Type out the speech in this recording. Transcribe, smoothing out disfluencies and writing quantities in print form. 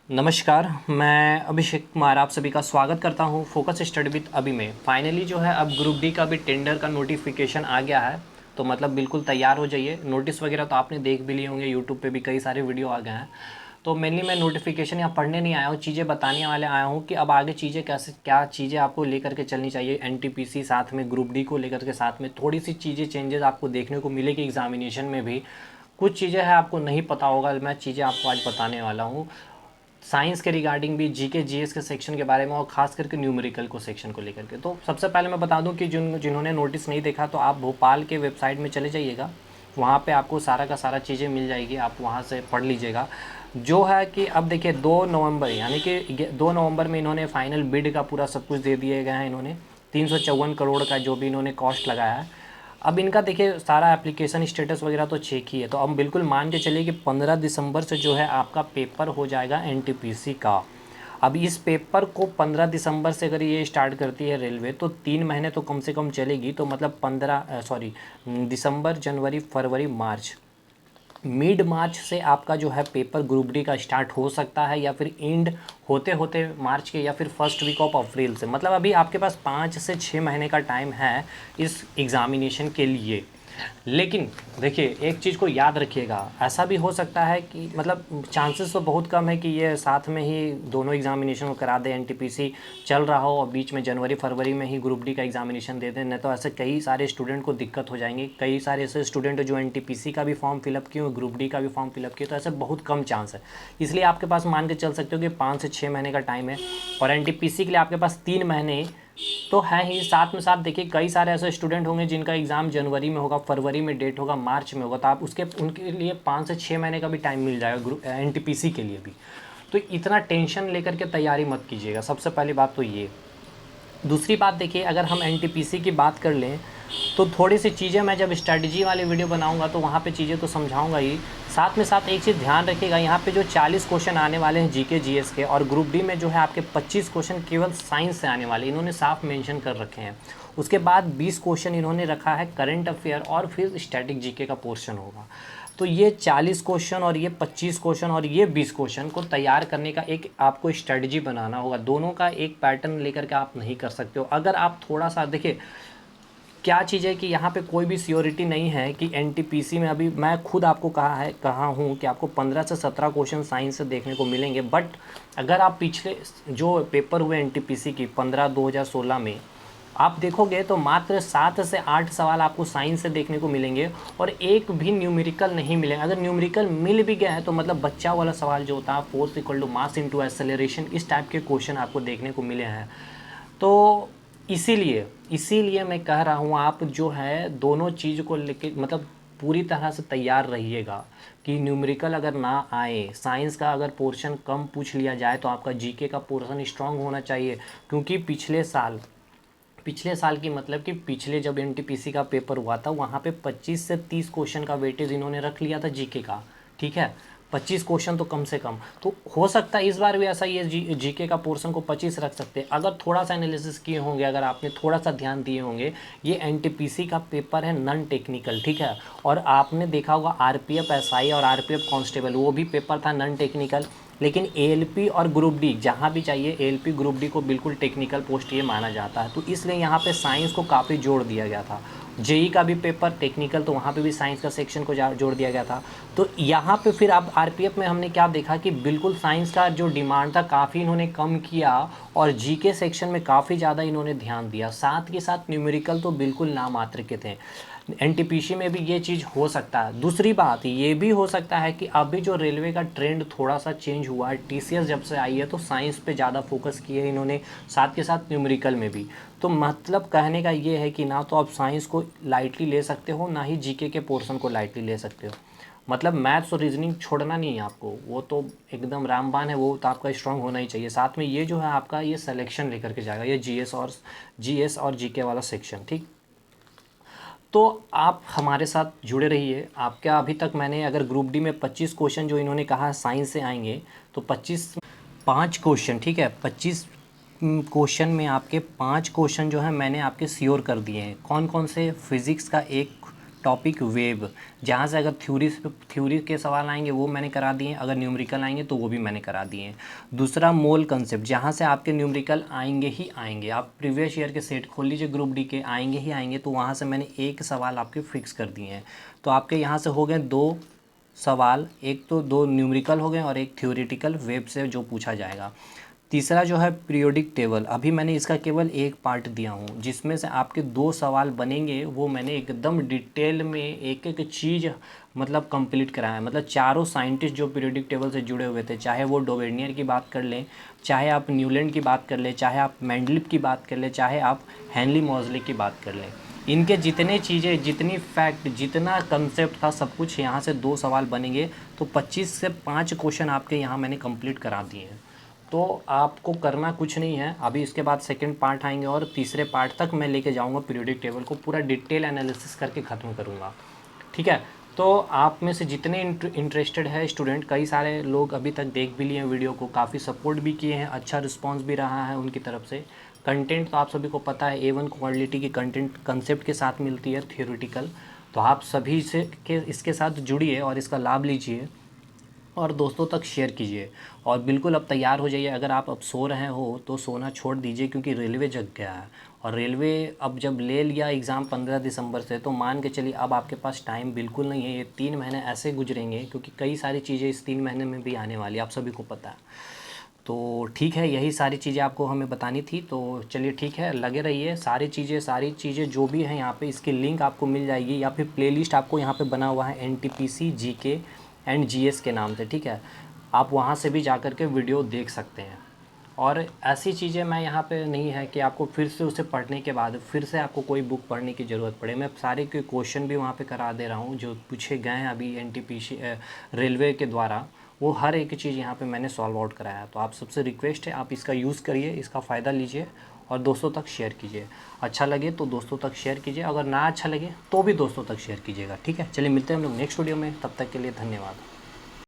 नमस्कार, मैं अभिषेक कुमार आप सभी का स्वागत करता हूं फोकस स्टडी विद अभी में। फाइनली जो है अब ग्रुप डी का भी टेंडर का नोटिफिकेशन आ गया है, तो मतलब बिल्कुल तैयार हो जाइए। नोटिस वगैरह तो आपने देख भी लिए होंगे, यूट्यूब पे भी कई सारे वीडियो आ गए हैं। तो मेनली मैं नोटिफिकेशन यहाँ पढ़ने नहीं आया हूँ, चीज़ें बताने वाले आया हूँ कि अब आगे चीज़ें कैसे क्या चीज़ें आपको लेकर के चलनी चाहिए। एनटीपीसी साथ में ग्रुप डी को लेकर के साथ में थोड़ी सी चीज़ें चेंजेस आपको देखने को मिलेगी। एग्जामिनेशन में भी कुछ चीज़ें हैं आपको नहीं पता होगा, मैं चीज़ें आपको आज बताने वाला हूँ। साइंस के रिगार्डिंग भी, जीके जीएस के सेक्शन के बारे में और खास करके न्यूमेरिकल को सेक्शन को लेकर के। तो सबसे पहले मैं बता दूं कि जिन्होंने नोटिस नहीं देखा तो आप भोपाल के वेबसाइट में चले जाइएगा, वहाँ पे आपको सारा का सारा चीज़ें मिल जाएगी, आप वहाँ से पढ़ लीजिएगा। जो है कि अब देखिए 2 नवंबर यानी कि 2 नवंबर में इन्होंने फाइनल बिड का पूरा सब कुछ दे दिए गए हैं। इन्होंने 354 करोड़ का जो भी इन्होंने कॉस्ट लगाया है। अब इनका देखिए सारा एप्लीकेशन स्टेटस वगैरह तो चेक ही है, तो अब बिल्कुल मान के चलिए कि 15 दिसंबर से जो है आपका पेपर हो जाएगा एनटीपीसी का। अब इस पेपर को 15 दिसंबर से अगर ये स्टार्ट करती है रेलवे तो 3 महीने तो कम से कम चलेगी। तो मतलब दिसंबर, जनवरी, फरवरी, मार्च, मिड मार्च से आपका जो है पेपर ग्रुप डी का स्टार्ट हो सकता है, या फिर एंड होते होते मार्च के, या फिर फर्स्ट वीक ऑफ अप्रैल से। मतलब अभी आपके पास 5 से 6 महीने का टाइम है इस एग्ज़ामिनेशन के लिए। लेकिन देखिए एक चीज़ को याद रखिएगा, ऐसा भी हो सकता है कि मतलब चांसेस तो बहुत कम है कि ये साथ में ही दोनों एग्जामिनेशन को करा दे, एनटीपीसी चल रहा हो और बीच में जनवरी फरवरी में ही ग्रुप डी का एग्जामिनेशन दे दें। नहीं तो ऐसे कई सारे स्टूडेंट को दिक्कत हो जाएंगी। कई सारे ऐसे स्टूडेंट जो एनटीपीसी का भी फॉर्म फिलअप किए और ग्रुप डी का भी फॉर्म फिलअप किए, तो ऐसे बहुत कम चांस है। इसलिए आपके पास मान के चल सकते हो कि 5 से 6 महीने का टाइम है, और एनटीपीसी के लिए आपके पास 3 महीने तो है ही। साथ में साथ देखिए कई सारे ऐसे स्टूडेंट होंगे जिनका एग्ज़ाम जनवरी में होगा, फरवरी में डेट होगा, मार्च में होगा, तो आप उनके लिए 5 से 6 महीने का भी टाइम मिल जाएगा ग्रुप एनटीपीसी के लिए भी। तो इतना टेंशन लेकर के तैयारी मत कीजिएगा, सबसे पहली बात तो ये। दूसरी बात देखिए, अगर हम एनटीपीसी की बात कर लें तो थोड़ी सी चीज़ें मैं जब स्ट्रैटेजी वाली वीडियो बनाऊंगा तो वहाँ पे चीज़ें तो समझाऊंगा ही। साथ में साथ एक चीज़ ध्यान रखिएगा, यहाँ पे जो 40 क्वेश्चन आने वाले हैं जीके जीएस के, और ग्रुप डी में जो है आपके 25 क्वेश्चन केवल साइंस से आने वाले, इन्होंने साफ मेंशन कर रखे हैं। उसके बाद 20 क्वेश्चन इन्होंने रखा है करंट अफेयर, और फिर स्टैटिक जीके का पोर्शन होगा। तो ये 40 क्वेश्चन और ये 25 क्वेश्चन और ये 20 क्वेश्चन को तैयार करने का एक आपको स्ट्रेटजी बनाना होगा। दोनों का एक पैटर्न लेकर के आप नहीं कर सकते हो। अगर आप थोड़ा सा देखिए क्या चीज़ है कि यहाँ पे कोई भी सियोरिटी नहीं है कि एनटीपीसी में, अभी मैं खुद आपको कहा हूँ कि आपको 15 से 17 क्वेश्चन साइंस से देखने को मिलेंगे। बट अगर आप पिछले जो पेपर हुए एनटीपीसी की 15/2016 में आप देखोगे तो मात्र 7 से 8 सवाल आपको साइंस से देखने को मिलेंगे, और एक भी न्यूमेरिकल नहीं मिलेगा। अगर न्यूमेरिकल मिल भी गया है तो मतलब बच्चा वाला सवाल जो होता है, force equal to mass into acceleration, इस टाइप के क्वेश्चन आपको देखने को मिले हैं। तो इसीलिए मैं कह रहा हूँ आप जो है दोनों चीज़ को लेके मतलब पूरी तरह से तैयार रहिएगा कि न्यूमेरिकल अगर ना आए, साइंस का अगर पोर्शन कम पूछ लिया जाए तो आपका जीके का पोर्शन स्ट्रांग होना चाहिए। क्योंकि पिछले साल की मतलब कि पिछले जब एनटीपीसी का पेपर हुआ था वहाँ पे 25 से 30 क्वेश्चन का वेटेज इन्होंने रख लिया था जीके का, ठीक है, 25 क्वेश्चन तो कम से कम। तो हो सकता है इस बार भी ऐसा ये जीके का पोर्शन को 25 रख सकते हैं, अगर थोड़ा सा एनालिसिस किए होंगे, अगर आपने थोड़ा सा ध्यान दिए होंगे। ये एनटीपीसी का पेपर है नॉन टेक्निकल, ठीक है, और आपने देखा होगा आरपीएफ एसआई और आरपीएफ कांस्टेबल वो भी पेपर था नॉन टेक्निकल। लेकिन एएलपी और ग्रुप डी जहाँ भी चाहिए, एएलपी ग्रुप डी को बिल्कुल टेक्निकल पोस्ट ये माना जाता है, तो इसलिए यहाँ पे साइंस को काफ़ी जोड़ दिया गया था। जेई का भी पेपर टेक्निकल, तो वहाँ पे भी साइंस का सेक्शन को जोड़ दिया गया था। तो यहाँ पे फिर अब आरपीएफ में हमने क्या देखा कि बिल्कुल साइंस का जो डिमांड था काफ़ी इन्होंने कम किया, और जीके सेक्शन में काफ़ी ज़्यादा इन्होंने ध्यान दिया। साथ के साथ न्यूमेरिकल तो बिल्कुल नामात्र के थे। एनटीपीसी में भी ये चीज़ हो सकता है। दूसरी बात ये भी हो सकता है कि अभी जो रेलवे का ट्रेंड थोड़ा सा चेंज हुआ है, टीसीएस जब से आई है तो साइंस पे ज़्यादा फोकस किए है इन्होंने, साथ के साथ न्यूमेरिकल में भी। तो मतलब कहने का ये है कि ना तो आप साइंस को लाइटली ले सकते हो, ना ही जीके के पोर्शन को लाइटली ले सकते हो। मतलब मैथ्स और रीजनिंग छोड़ना नहीं है आपको, वो तो एकदम रामबाण है, वो तो आपका स्ट्रांग होना ही चाहिए। साथ में ये जो है आपका ये सिलेक्शन लेकर के जाएगा, ये जीएस और जीके वाला सेक्शन, ठीक। तो आप हमारे साथ जुड़े रहिए। आपका अभी तक मैंने अगर ग्रुप डी में 25 क्वेश्चन जो इन्होंने कहा साइंस से आएंगे, तो 5 क्वेश्चन, ठीक है, 25 क्वेश्चन में आपके 5 क्वेश्चन जो है मैंने आपके श्योर कर दिए हैं। कौन कौन से? फिज़िक्स का एक टॉपिक वेब, जहाँ से अगर थ्योरी के सवाल आएंगे वो मैंने करा दिए, अगर न्यूमेरिकल आएंगे तो वो भी मैंने करा दिए। दूसरा मोल कंसेप्ट, जहाँ से आपके न्यूमेरिकल आएंगे ही आएंगे, आप प्रीवियस ईयर के सेट खोल लीजिए ग्रुप डी के, आएंगे ही आएंगे, तो वहाँ से मैंने एक सवाल आपके फिक्स कर दिए हैं। तो आपके यहाँ से हो गए 2 सवाल, एक तो 2 न्यूमेरिकल हो गए और एक थ्योरेटिकल वेब से जो पूछा जाएगा। तीसरा जो है पीरियोडिक टेबल, अभी मैंने इसका केवल एक पार्ट दिया हूँ, जिसमें से आपके 2 सवाल बनेंगे, वो मैंने एकदम डिटेल में एक एक चीज़ मतलब कंप्लीट कराया है। मतलब चारों साइंटिस्ट जो पीरियोडिक टेबल से जुड़े हुए थे, चाहे वो डोवेर्नियर की बात कर लें, चाहे आप न्यूलैंड की बात कर लें, चाहे आप मेंडलीव की बात कर लें, चाहे आप हेनली मोज़ले की बात कर लें, इनके जितने चीज़ें, जितनी फैक्ट, जितना कंसेप्ट था, सब कुछ यहाँ से 2 सवाल बनेंगे। तो 25 से 5 क्वेश्चन आपके यहाँ मैंने कंप्लीट करा दिए हैं। तो आपको करना कुछ नहीं है, अभी इसके बाद सेकंड पार्ट आएंगे और तीसरे पार्ट तक मैं लेके जाऊंगा, पीरियोडिक टेबल को पूरा डिटेल एनालिसिस करके ख़त्म करूंगा। ठीक है, तो आप में से जितने इंटरेस्टेड है स्टूडेंट, कई सारे लोग अभी तक देख भी लिए हैं वीडियो को, काफ़ी सपोर्ट भी किए हैं, अच्छा रिस्पांस भी रहा है उनकी तरफ से। कंटेंट तो आप सभी को पता है A1 क्वालिटी की कंटेंट कंसेप्ट के साथ मिलती है थियोरेटिकल, तो आप सभी से इसके साथ जुड़िए और इसका लाभ लीजिए और दोस्तों तक शेयर कीजिए। और बिल्कुल अब तैयार हो जाइए, अगर आप अब सो रहे हो तो सोना छोड़ दीजिए, क्योंकि रेलवे जग गया है। और रेलवे अब जब ले लिया एग्ज़ाम 15 दिसंबर से, तो मान के चलिए अब आपके पास टाइम बिल्कुल नहीं है। ये 3 महीने ऐसे गुजरेंगे, क्योंकि कई सारी चीज़ें इस 3 महीने में भी आने वाली, आप सभी को पता है। तो ठीक है, यही सारी चीज़ें आपको हमें बतानी थी। तो चलिए ठीक है, लगे रहिए। सारी चीज़ें जो भी हैं यहाँ पे, इसकी लिंक आपको मिल जाएगी, या फिर प्लेलिस्ट आपको यहाँ पे बना हुआ है NTPC GK एंड GS के नाम से। ठीक है, आप वहाँ से भी जा कर के वीडियो देख सकते हैं। और ऐसी चीज़ें मैं यहाँ पे नहीं है कि आपको फिर से उसे पढ़ने के बाद फिर से आपको कोई बुक पढ़ने की ज़रूरत पड़े। मैं सारे के क्वेश्चन भी वहाँ पे करा दे रहा हूँ जो पूछे गए हैं अभी NTPC रेलवे के द्वारा, वो हर एक चीज़ यहाँ पे मैंने सॉल्व आउट कराया। तो आप सबसे रिक्वेस्ट है, आप इसका यूज़ करिए, इसका फ़ायदा लीजिए और दोस्तों तक शेयर कीजिए। अच्छा लगे तो दोस्तों तक शेयर कीजिए, अगर ना अच्छा लगे तो भी दोस्तों तक शेयर कीजिएगा। ठीक है, चलिए मिलते हैं हम लोग नेक्स्ट वीडियो में, तब तक के लिए धन्यवाद।